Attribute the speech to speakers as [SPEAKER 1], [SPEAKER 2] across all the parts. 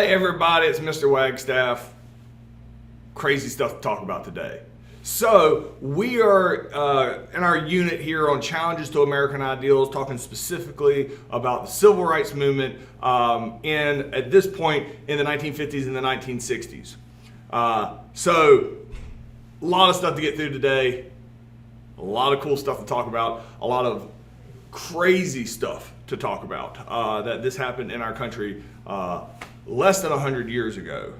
[SPEAKER 1] Hey everybody, it's Mr. Wagstaff. Crazy stuff to talk about today. So we are in our unit here on challenges to American ideals, talking specifically about the civil rights movement at this point in the 1950s and the 1960s. So a lot of stuff to get through today, a lot of cool stuff to talk about, a lot of crazy stuff to talk about that this happened in our country less than 100 years ago.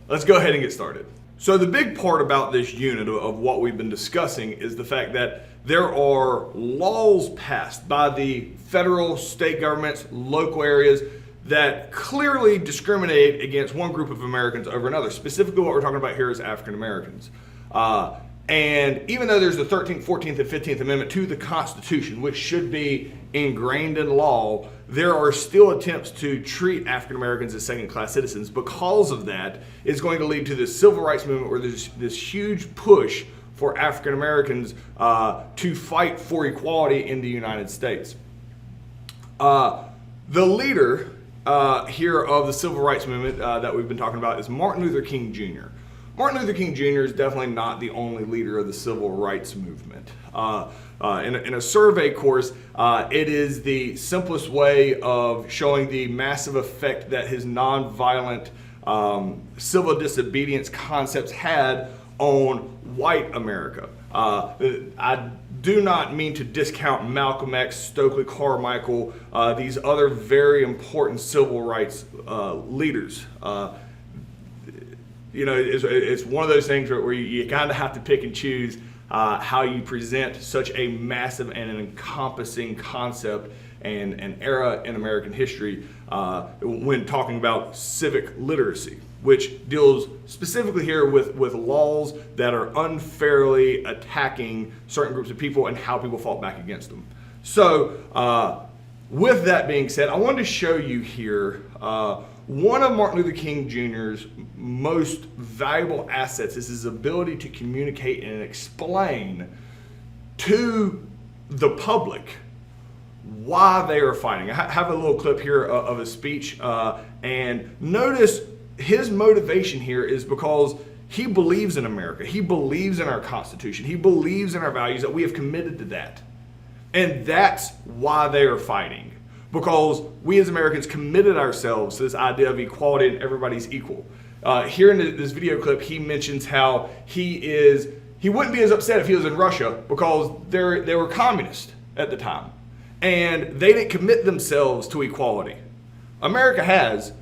[SPEAKER 1] Let's go ahead and get started. So the big part about this unit of what we've been discussing is the fact that there are laws passed by the federal, state governments, local areas that clearly discriminate against one group of Americans over another. Specifically what we're talking about here is African Americans. And even though there's the 13th, 14th, and 15th Amendment to the Constitution, which should be ingrained in law, there are still attempts to treat African Americans as second-class citizens. Because of that, it's going to lead to this civil rights movement where there's this huge push for African Americans to fight for equality in the United States. The leader here of the civil rights movement that we've been talking about is Martin Luther King, Jr. Martin Luther King Jr. is definitely not the only leader of the civil rights movement. In a survey course, it is the simplest way of showing the massive effect that his nonviolent civil disobedience concepts had on white America. I do not mean to discount Malcolm X, Stokely Carmichael, these other very important civil rights leaders. You know, it's one of those things where you kind of have to pick and choose how you present such a massive and an encompassing concept and an era in American history when talking about civic literacy, which deals specifically here with laws that are unfairly attacking certain groups of people and how people fought back against them. So with that being said, I wanted to show you here one of Martin Luther King Jr.'s most valuable assets is his ability to communicate and explain to the public why they are fighting. I have a little clip here of his speech, and notice his motivation here is because he believes in America. He believes in our Constitution. He believes in our values, that we have committed to that. And that's why they are fighting. Because we as Americans committed ourselves to this idea of equality and everybody's equal. Here in this video clip, he mentions how he wouldn't be as upset if he was in Russia because they were communist at the time. And they didn't commit themselves to equality. America has,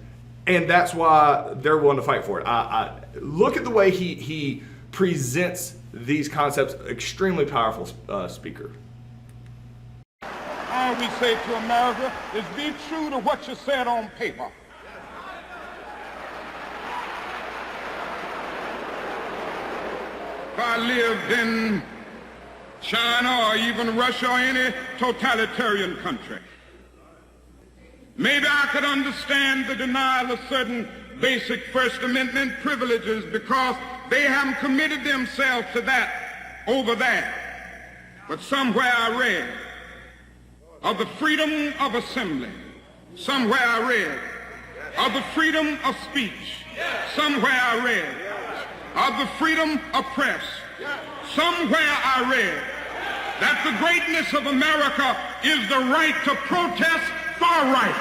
[SPEAKER 1] and that's why they're willing to fight for it. I look at the way he presents these concepts. Extremely powerful speaker.
[SPEAKER 2] All we say to America is be true to what you said on paper. If I lived in China or even Russia or any totalitarian country, maybe I could understand the denial of certain basic First Amendment privileges because they haven't committed themselves to that over there. But somewhere I read of the freedom of assembly. Somewhere I read of the freedom of speech. Somewhere I read of the freedom of press. Somewhere I read that the greatness of America is the right to protest far right.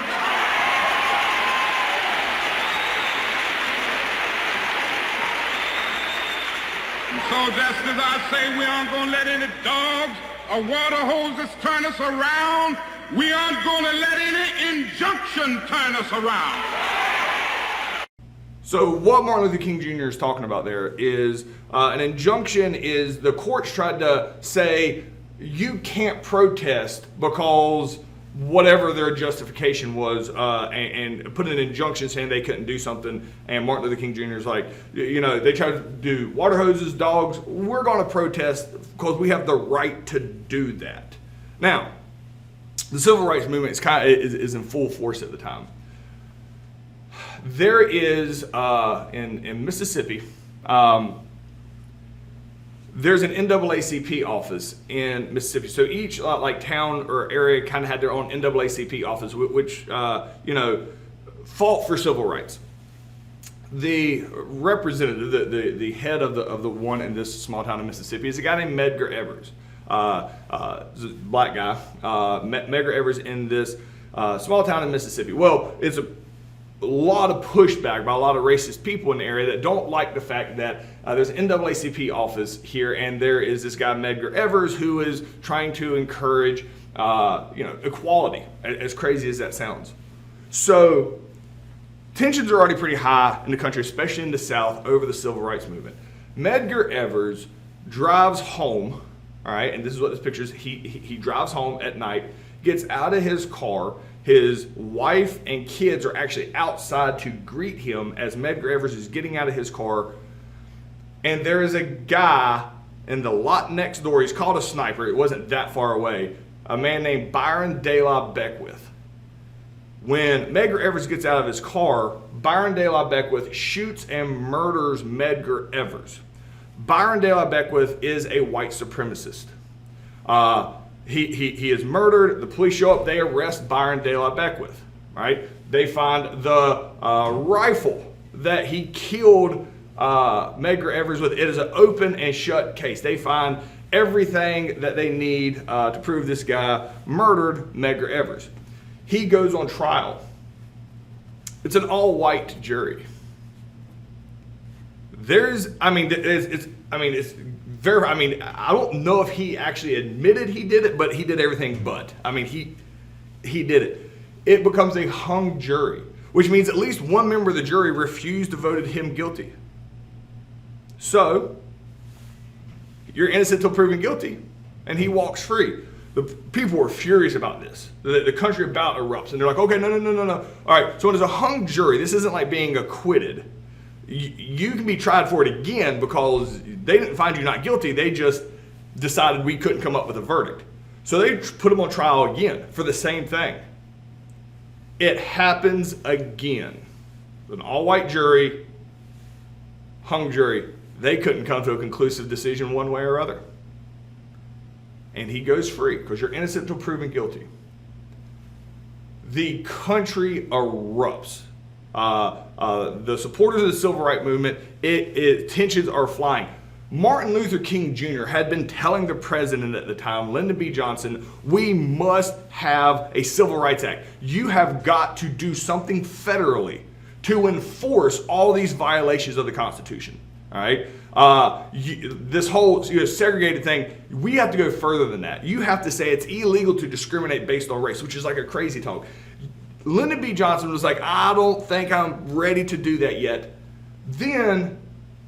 [SPEAKER 2] And so just as I say we aren't going to let any dogs or water hoses turn us around, we aren't going to let any injunction turn us around.
[SPEAKER 1] So what Martin Luther King Jr. is talking about there is an injunction is the courts tried to say you can't protest because whatever their justification was and put an injunction saying they couldn't do something, and Martin Luther King Jr. is like, you know, they tried to do water hoses, dogs, we're going to protest because we have the right to do that. Now, the civil rights movement is in full force at the time. There is, in Mississippi, there's an NAACP office in Mississippi. So each like town or area kind of had their own NAACP office, which you know, fought for civil rights. The representative, the head of the one in this small town in Mississippi is a guy named Medgar Evers. Black guy, Medgar Evers in this small town in Mississippi. Well, it's a lot of pushback by a lot of racist people in the area that don't like the fact that there's an NAACP office here, and there is this guy Medgar Evers who is trying to encourage equality, as crazy as that sounds. So tensions are already pretty high in the country, especially in the South, over the civil rights movement. Medgar Evers drives home, all right, and this is what this picture is. He drives home at night, gets out of his car. His wife and kids are actually outside to greet him as Medgar Evers is getting out of his car. And there is a guy in the lot next door. He's called a sniper. It wasn't that far away. A man named Byron De La Beckwith. When Medgar Evers gets out of his car, Byron De La Beckwith shoots and murders Medgar Evers. Byron De La Beckwith is a white supremacist. He is murdered. The police show up. They arrest Byron De La Beckwith. Right? They find the rifle that he killed Medgar Evers with. It is an open and shut case. They find everything that they need to prove this guy murdered Medgar Evers. He goes on trial. It's an all-white jury. It's very. I don't know if he actually admitted he did it, but he did everything but. He did it. It becomes a hung jury, which means at least one member of the jury refused to vote him guilty. So you're innocent till proven guilty, and he walks free. The people were furious about this. The country about erupts, and they're like, okay, no. All right, so when there's a hung jury, this isn't like being acquitted. You can be tried for it again because they didn't find you not guilty. They just decided we couldn't come up with a verdict. So they put him on trial again for the same thing. It happens again. An all-white jury, hung jury, they couldn't come to a conclusive decision one way or other. And he goes free because you're innocent until proven guilty. The country erupts. The supporters of the civil rights movement, tensions are flying. Martin Luther King Jr. had been telling the president at the time, Lyndon B. Johnson, we must have a Civil Rights Act. You have got to do something federally to enforce all these violations of the Constitution. All right? This whole segregated thing, we have to go further than that. You have to say it's illegal to discriminate based on race, which is like a crazy talk. Lyndon B. Johnson was like, I don't think I'm ready to do that yet. Then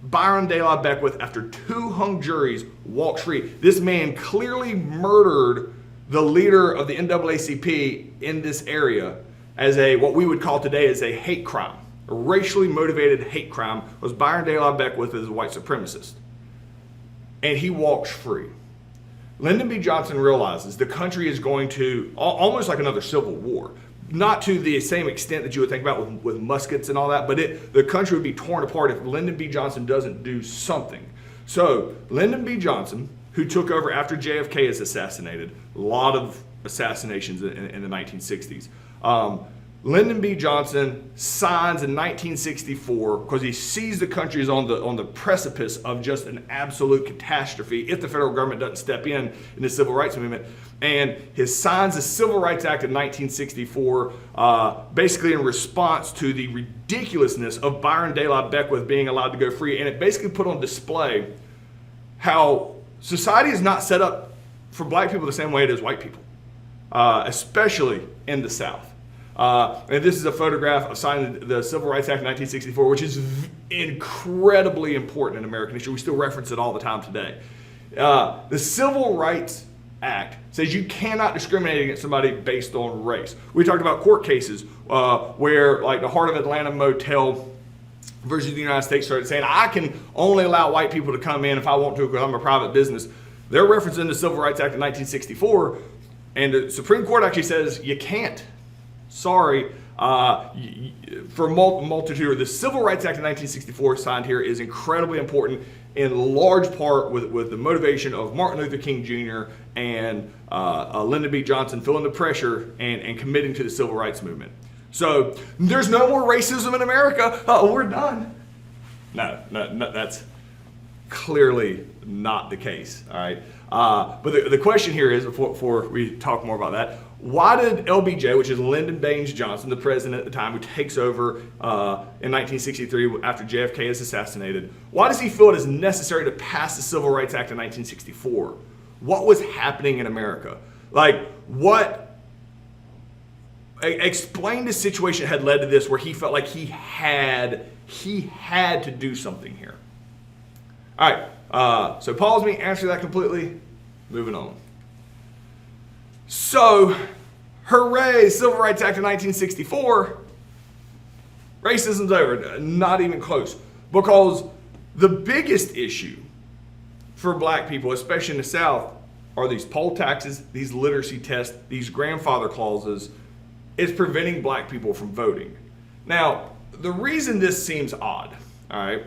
[SPEAKER 1] Byron De La Beckwith, after 2 hung juries, walks free. This man clearly murdered the leader of the NAACP in this area as what we would call today as a hate crime. A racially motivated hate crime was Byron De La Beckwith as a white supremacist. And he walks free. Lyndon B. Johnson realizes the country is going to, almost like another civil war, not to the same extent that you would think about with muskets and all that, but the country would be torn apart if Lyndon B. Johnson doesn't do something. So Lyndon B. Johnson, who took over after JFK is assassinated, a lot of assassinations in the 1960s, Lyndon B. Johnson signs in 1964 because he sees the country is on the precipice of just an absolute catastrophe if the federal government doesn't step in the civil rights movement. And he signs the Civil Rights Act of 1964 basically in response to the ridiculousness of Byron De La Beckwith being allowed to go free. And it basically put on display how society is not set up for black people the same way it is white people, especially in the South. And this is a photograph of signing the Civil Rights Act of 1964, which is incredibly important in American history. We still reference it all the time today. The Civil Rights Act says you cannot discriminate against somebody based on race. We talked about court cases where, like the Heart of Atlanta Motel versus the United States started saying, I can only allow white people to come in if I want to because I'm a private business. They're referencing the Civil Rights Act of 1964, and the Supreme Court actually says you can't. Sorry, for multitude of the Civil Rights Act of 1964 signed here is incredibly important in large part with the motivation of Martin Luther King Jr. and Lyndon B. Johnson feeling the pressure and committing to the civil rights movement. So there's no more racism in America. Oh, we're done. No, that's clearly not the case. All right. But the question here is, before we talk more about that, why did LBJ, which is Lyndon Baines Johnson, the president at the time who takes over in 1963 after JFK is assassinated, why does he feel it is necessary to pass the Civil Rights Act in 1964? What was happening in America? Explain the situation that had led to this, where he felt like he had to do something here. All right, so pause me, answer that completely, moving on. So, hooray, Civil Rights Act of 1964, racism's over, not even close. Because the biggest issue for black people, especially in the South, are these poll taxes, these literacy tests, these grandfather clauses. It's preventing black people from voting. Now, the reason this seems odd, all right,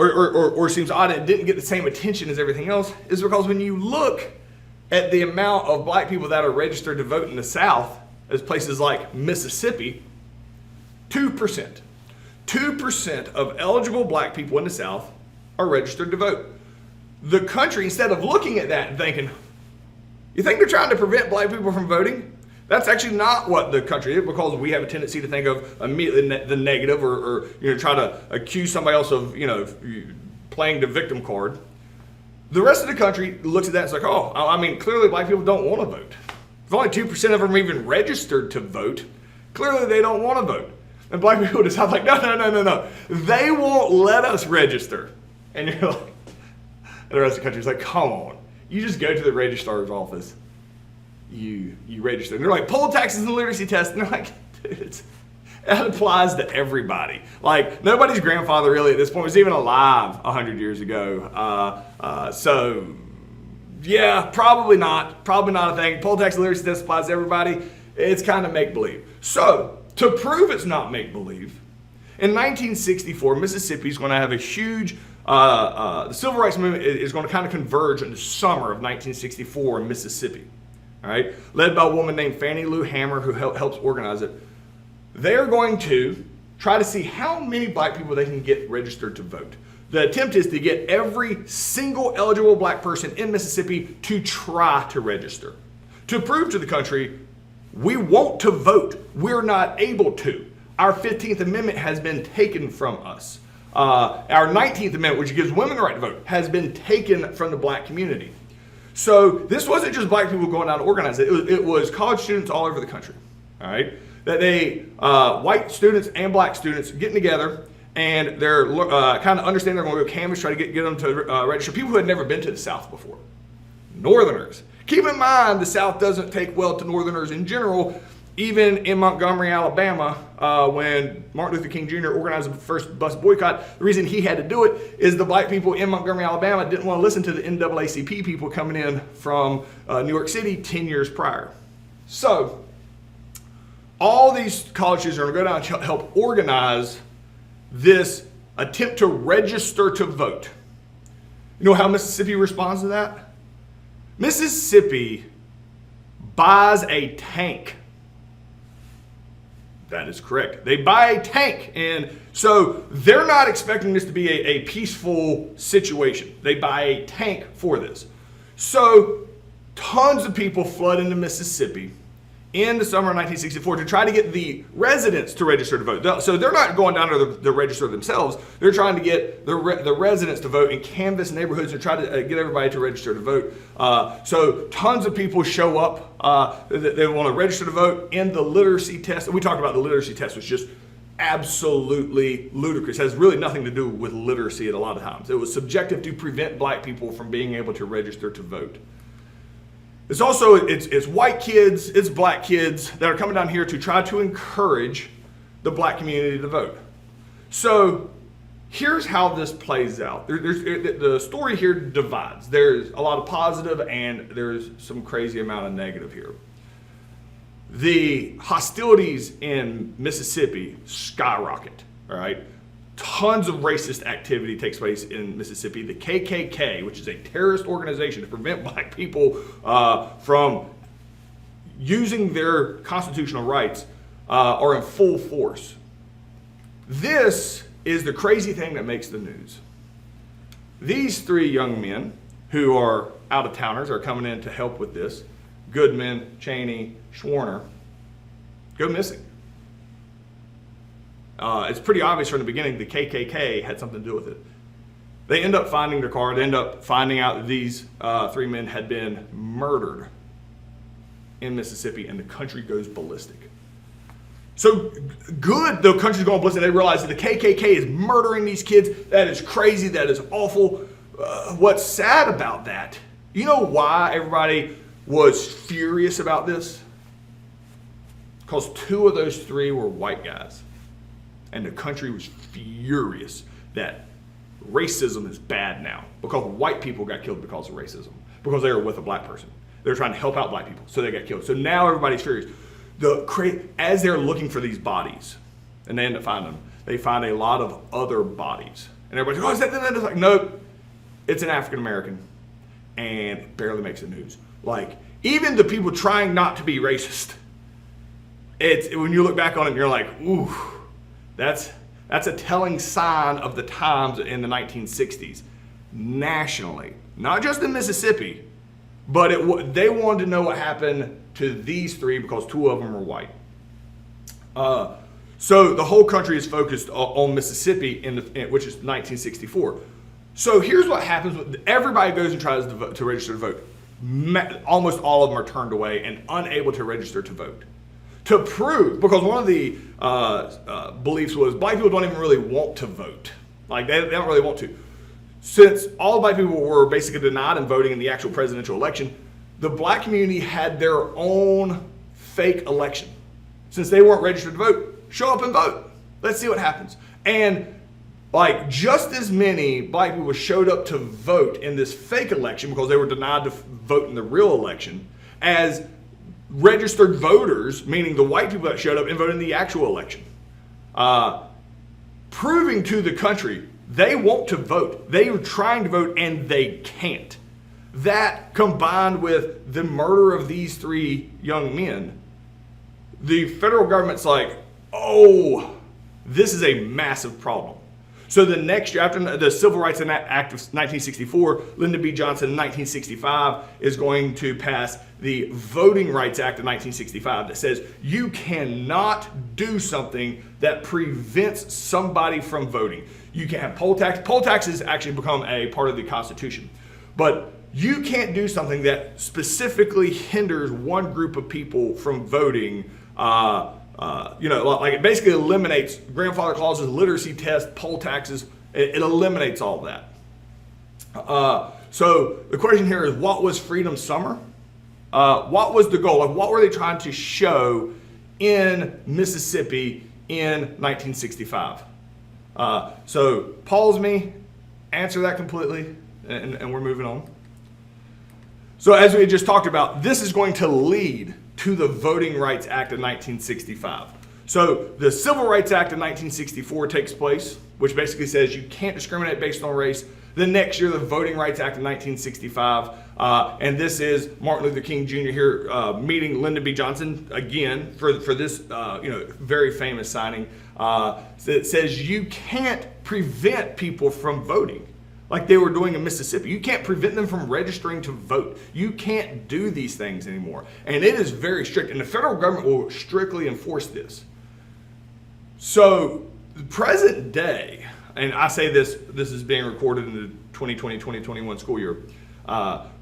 [SPEAKER 1] or seems odd and didn't get the same attention as everything else, is because when you look at the amount of black people that are registered to vote in the South, as places like Mississippi, 2%. 2% of eligible black people in the South are registered to vote. The country, instead of looking at that and thinking, you think they're trying to prevent black people from voting? That's actually not what the country is, because we have a tendency to think of immediately the negative, or try to accuse somebody else of playing the victim card. The rest of the country looks at that and is like, oh, I mean, clearly black people don't want to vote. If only 2% of them are even registered to vote, clearly they don't want to vote. And black people decide like, no. They won't let us register. And you're like, and the rest of the country is like, come on. You just go to the registrar's office. You register. And they're like, poll taxes and literacy tests. And they're like, dude, that applies to everybody. Like, nobody's grandfather really at this point was even alive 100 years ago. So, yeah, probably not a thing. Poll tax and literacy test applies to everybody. It's kind of make-believe. So, to prove it's not make-believe, in 1964, Mississippi is going to have a huge, the civil rights movement is going to kind of converge in the summer of 1964 in Mississippi. All right, led by a woman named Fannie Lou Hamer, who helps organize it. They're going to try to see how many black people they can get registered to vote. The attempt is to get every single eligible black person in Mississippi to try to register, to prove to the country, we want to vote. We're not able to. Our 15th Amendment has been taken from us. Our 19th Amendment, which gives women the right to vote, has been taken from the black community. So this wasn't just black people going out to organize it. It was college students all over the country. All right, that white students and black students getting together, and they're kind of understanding they're going to go canvass, try to get them to register. People who had never been to the South before, Northerners. Keep in mind, the South doesn't take well to Northerners in general. Even in Montgomery, Alabama, when Martin Luther King Jr. organized the first bus boycott, the reason he had to do it is the black people in Montgomery, Alabama didn't want to listen to the NAACP people coming in from New York City 10 years prior. So, all these college students are going to go down and help organize this attempt to register to vote. You know how Mississippi responds to that? Mississippi buys a tank. That is correct. They buy a tank, and so they're not expecting this to be a peaceful situation. They buy a tank for this. So tons of people flood into Mississippi in the summer of 1964 to try to get the residents to register to vote. So they're not going down to the register themselves. They're trying to get the residents to vote and canvass neighborhoods and try to get everybody to register to vote. So tons of people show up. They want to register to vote. In the literacy test, we talked about the literacy test, was just absolutely ludicrous. It has really nothing to do with literacy at a lot of times. It was subjective to prevent black people from being able to register to vote. It's also, it's white kids, it's black kids that are coming down here to try to encourage the black community to vote. So here's how this plays out. The story here divides. There's a lot of positive and there's some crazy amount of negative here. The hostilities in Mississippi skyrocket, all right? Tons of racist activity takes place in Mississippi. The KKK, which is a terrorist organization to prevent black people from using their constitutional rights are in full force. This is the crazy thing that makes the news. These three young men who are out-of-towners are coming in to help with this. Goodman, Cheney, Schwerner, go missing. It's pretty obvious from the beginning the KKK had something to do with it. They end up finding their car. They end up finding out that these three men had been murdered in Mississippi, and the country goes ballistic. So good, the country's going ballistic. They realize that the KKK is murdering these kids. That is crazy. That is awful. What's sad about that, you know why everybody was furious about this? Because two of those three were white guys. And the country was furious that racism is bad now because white people got killed because of racism, because they were with a black person. They were trying to help out black people, so they got killed. So now everybody's furious. As they're looking for these bodies, and they end up finding them, they find a lot of other bodies. And everybody's like, oh, is that? It's like, nope, it's an African American, and it barely makes the news. Like, even the people trying not to be racist, when you look back on it, you're like, ooh, that's a telling sign of the times in the 1960s, nationally, not just in Mississippi, but they wanted to know what happened to these three because two of them were white. So the whole country is focused on Mississippi, which is 1964. So here's what happens: everybody goes and tries to register to vote. Almost all of them are turned away and unable to register to vote. To prove, because one of the beliefs was black people don't even really want to vote. Like they don't really want to. Since all black people were basically denied in voting in the actual presidential election, the black community had their own fake election. Since they weren't registered to vote, show up and vote. Let's see what happens. And like just as many black people showed up to vote in this fake election because they were denied to vote in the real election as registered voters, meaning the white people that showed up and voted in the actual election. Proving to the country they want to vote. They are trying to vote and they can't. That combined with the murder of these three young men, the federal government's like, oh, this is a massive problem. So the next year, after the Civil Rights Act of 1964, Lyndon B. Johnson in 1965 is going to pass the Voting Rights Act of 1965 that says you cannot do something that prevents somebody from voting. You can have poll tax. Poll taxes actually become a part of the Constitution. But you can't do something that specifically hinders one group of people from voting. Like it basically eliminates grandfather clauses, literacy tests, poll taxes. It eliminates all that. So the question here is, what was Freedom Summer? What was the goal? Like, what were they trying to show in Mississippi in 1965? So pause me, answer that completely, and we're moving on. So as we just talked about, this is going to lead to the Voting Rights Act of 1965. So the Civil Rights Act of 1964 takes place, which basically says you can't discriminate based on race. The next year, the Voting Rights Act of 1965, and this is Martin Luther King Jr. here meeting Lyndon B. Johnson again for this very famous signing. It says you can't prevent people from voting like they were doing in Mississippi. You can't prevent them from registering to vote. You can't do these things anymore. And it is very strict, and the federal government will strictly enforce this. So the present day, and I say this is being recorded in the 2020-2021 school year,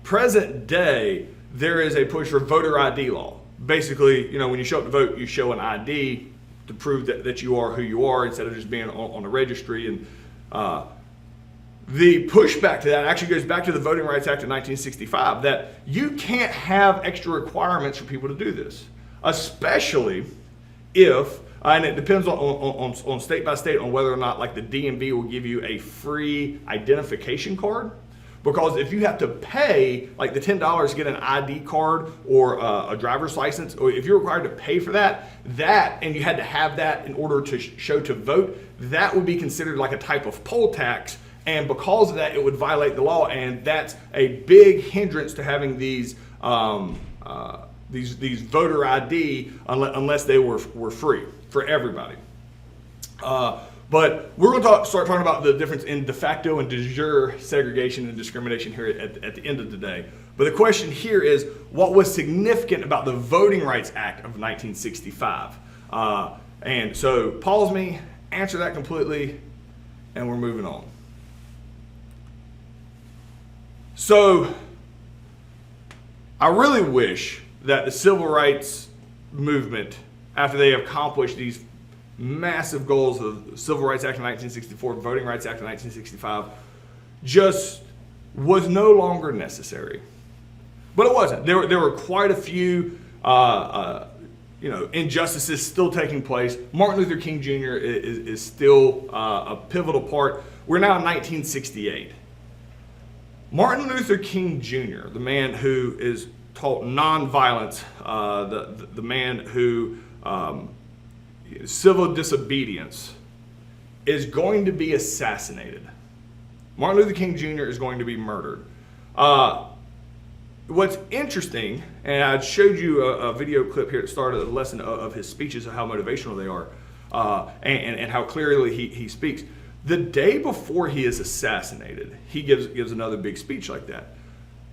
[SPEAKER 1] present day, there is a push for voter ID law. Basically, when you show up to vote, you show an ID to prove that you are who you are instead of just being on a registry. And the pushback to that actually goes back to the Voting Rights Act of 1965, that you can't have extra requirements for people to do this, especially if, and it depends on state by state on whether or not like the DMV will give you a free identification card. Because if you have to pay like the $10 to get an ID card or a driver's license, or if you're required to pay for that, and you had to have that in order to show to vote, that would be considered like a type of poll tax. And because of that, it would violate the law, and that's a big hindrance to having these these voter ID unless they were free for everybody. But we're going to start talking about the difference in de facto and de jure segregation and discrimination here at the end of the day. But the question here is, what was significant about the Voting Rights Act of 1965? And so pause me, answer that completely, and we're moving on. So I really wish that the civil rights movement, after they accomplished these massive goals of the Civil Rights Act of 1964, Voting Rights Act of 1965, just was no longer necessary. But it wasn't. There were quite a few injustices still taking place. Martin Luther King Jr. is still a pivotal part. We're now in 1968. Martin Luther King Jr., the man who is taught nonviolence, the man who civil disobedience, is going to be assassinated. Martin Luther King Jr. is going to be murdered. What's interesting, and I showed you a video clip here at the start of the lesson of his speeches, of how motivational they are, and how clearly he speaks. The day before he is assassinated, he gives another big speech like that.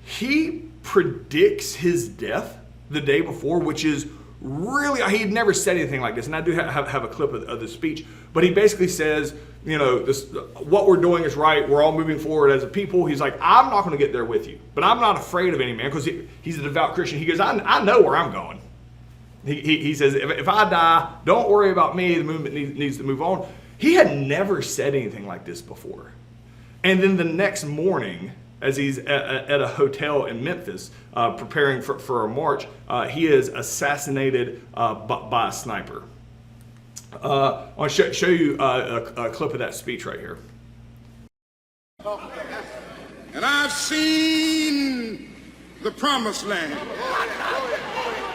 [SPEAKER 1] He predicts his death the day before, which is really, he'd never said anything like this, and I do have a clip of the speech, but he basically says, what we're doing is right, we're all moving forward as a people. He's like, I'm not going to get there with you, but I'm not afraid of any man, because he's a devout Christian. He goes, I know where I'm going. He says, if I die, don't worry about me, the movement needs to move on. He had never said anything like this before. And then the next morning, as he's at a hotel in Memphis preparing for a march, he is assassinated by a sniper. I want to show you a clip of that speech right here.
[SPEAKER 2] And I've seen the promised land.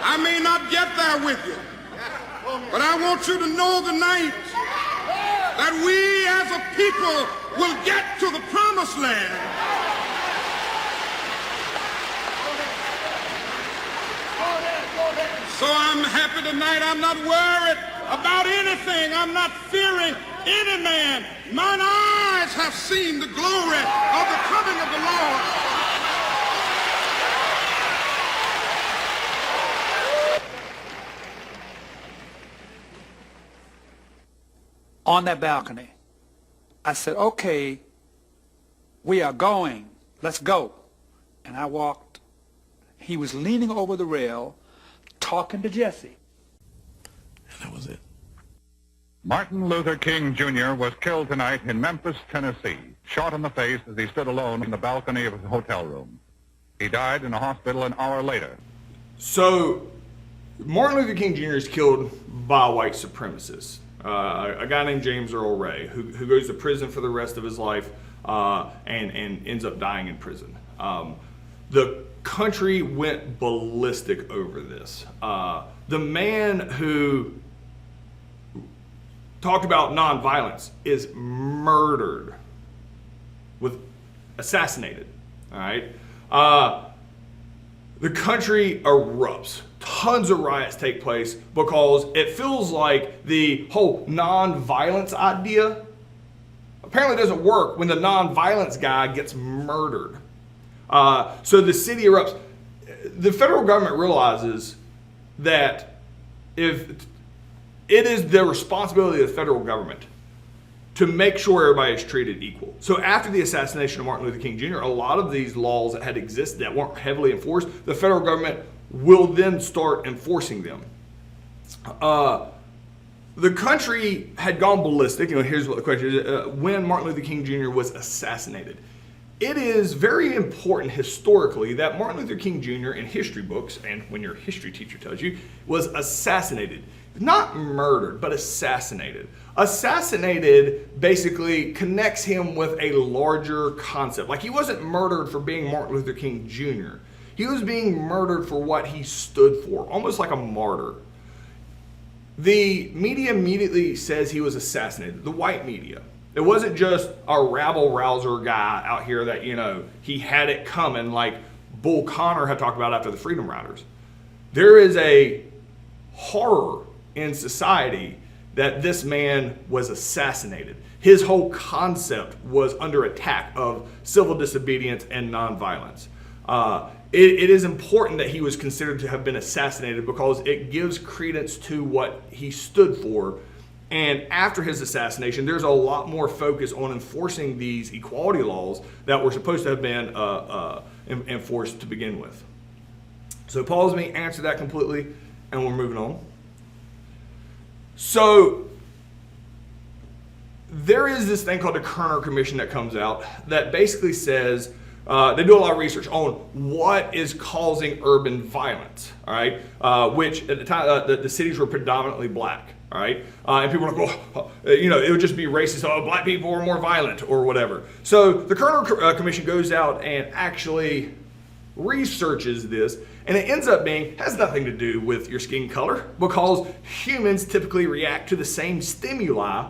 [SPEAKER 2] I may not get there with you, but I want you to know tonight that we as a people will get to the promised land. So I'm happy tonight. I'm not worried about anything. I'm not fearing any man. Mine eyes have seen the glory of the coming of the Lord.
[SPEAKER 3] On that balcony, I said, okay, we are going. Let's go. And I walked. He was leaning over the rail, talking to Jesse.
[SPEAKER 1] And that was it.
[SPEAKER 4] Martin Luther King, Jr. was killed tonight in Memphis, Tennessee, shot in the face as he stood alone in the balcony of his hotel room. He died in a hospital an hour later.
[SPEAKER 1] So, Martin Luther King Jr. is killed by a white supremacist, a guy named James Earl Ray, who goes to prison for the rest of his life and ends up dying in prison. The country went ballistic over this. The man who talked about nonviolence is murdered, assassinated. All right. The country erupts. Tons of riots take place because it feels like the whole nonviolence idea apparently doesn't work when the nonviolence guy gets murdered. So the city erupts. The federal government realizes that if it is the responsibility of the federal government to make sure everybody is treated equal. So after the assassination of Martin Luther King Jr., a lot of these laws that had existed that weren't heavily enforced, the federal government will then start enforcing them. The country had gone ballistic. Here's what the question is. When Martin Luther King Jr. was assassinated, it is very important historically that Martin Luther King Jr. in history books, and when your history teacher tells you, was assassinated. Not murdered, but assassinated. Assassinated basically connects him with a larger concept. Like, he wasn't murdered for being Martin Luther King Jr. He was being murdered for what he stood for, almost like a martyr. The media immediately says he was assassinated, the white media. It wasn't just a rabble-rouser guy out here that, he had it coming like Bull Connor had talked about after the Freedom Riders. there is a horror in society that this man was assassinated. His whole concept was under attack of civil disobedience and nonviolence. It is important that he was considered to have been assassinated because it gives credence to what he stood for. And after his assassination, there's a lot more focus on enforcing these equality laws that were supposed to have been enforced to begin with. So pause me, answer that completely, and we're moving on. So there is this thing called the Kerner Commission that comes out that basically says, they do a lot of research on what is causing urban violence, all right? Which at the time, the cities were predominantly black, all right? And people were like, oh, it would just be racist, oh, black people are more violent or whatever. So the Kerner Commission goes out and actually researches this, and it ends up has nothing to do with your skin color, because humans typically react to the same stimuli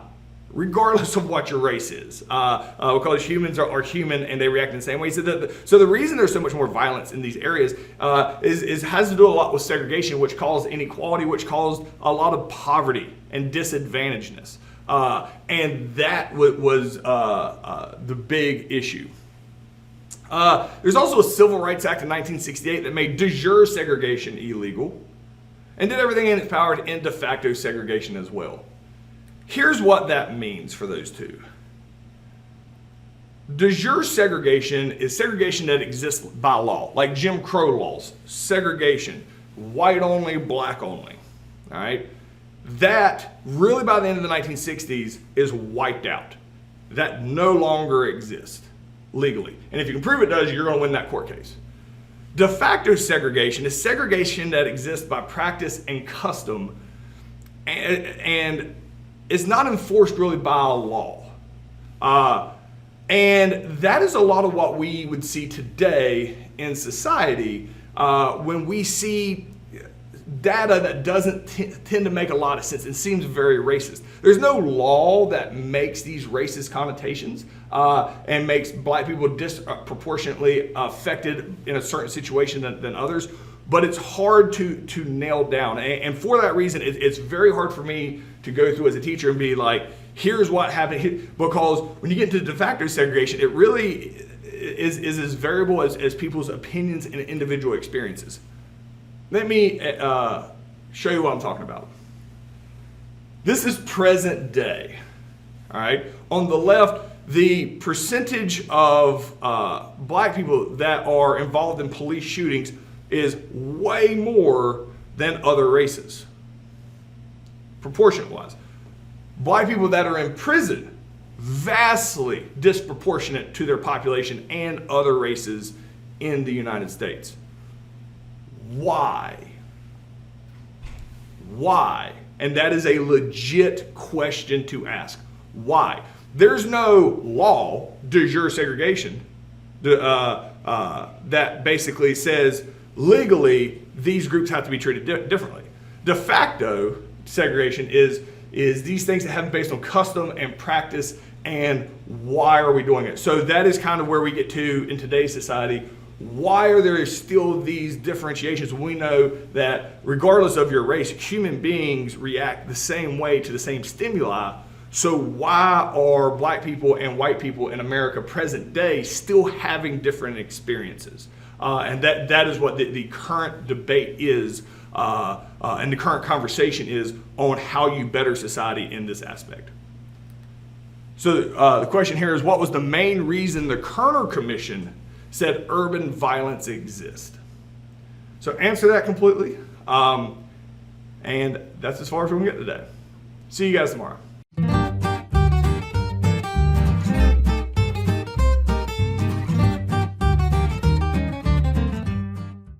[SPEAKER 1] regardless of what your race is, because humans are human and they react in the same way. So the reason there's so much more violence in these areas has to do a lot with segregation, which caused inequality, which caused a lot of poverty and disadvantagedness. And that was the big issue. There's also a Civil Rights Act in 1968 that made de jure segregation illegal and did everything in its power to end de facto segregation as well. Here's what that means for those two. De jure segregation is segregation that exists by law, like Jim Crow laws, segregation, white only, black only, all right? That really by the end of the 1960s is wiped out. That no longer exists legally. And if you can prove it does, you're gonna win that court case. De facto segregation is segregation that exists by practice and custom, and it's not enforced really by law. And that is a lot of what we would see today in society when we see data that doesn't tend to make a lot of sense and seems very racist. There's no law that makes these racist connotations and makes black people disproportionately affected in a certain situation than others, but it's hard to nail down. And for that reason, it's very hard for me to go through as a teacher and be like, here's what happened, because when you get into de facto segregation, it really is as variable as people's opinions and individual experiences. Let me show you what I'm talking about. This is present day, all right? On the left, the percentage of black people that are involved in police shootings is way more than other races, proportionate-wise. Black people that are in prison, vastly disproportionate to their population and other races in the United States. Why? Why? And that is a legit question to ask. Why? There's no law, de jure segregation, that basically says legally these groups have to be treated differently. De facto segregation is these things that happen based on custom and practice, and why are we doing it? So that is kind of where we get to in today's society. Why are there still these differentiations? We know that regardless of your race, human beings react the same way to the same stimuli. So why are black people and white people in America present day still having different experiences? And that is what the current debate is, and the current conversation is on how you better society in this aspect. So the question here is, what was the main reason the Kerner Commission said urban violence exists? So answer that completely. And that's as far as we can get today. See you guys tomorrow.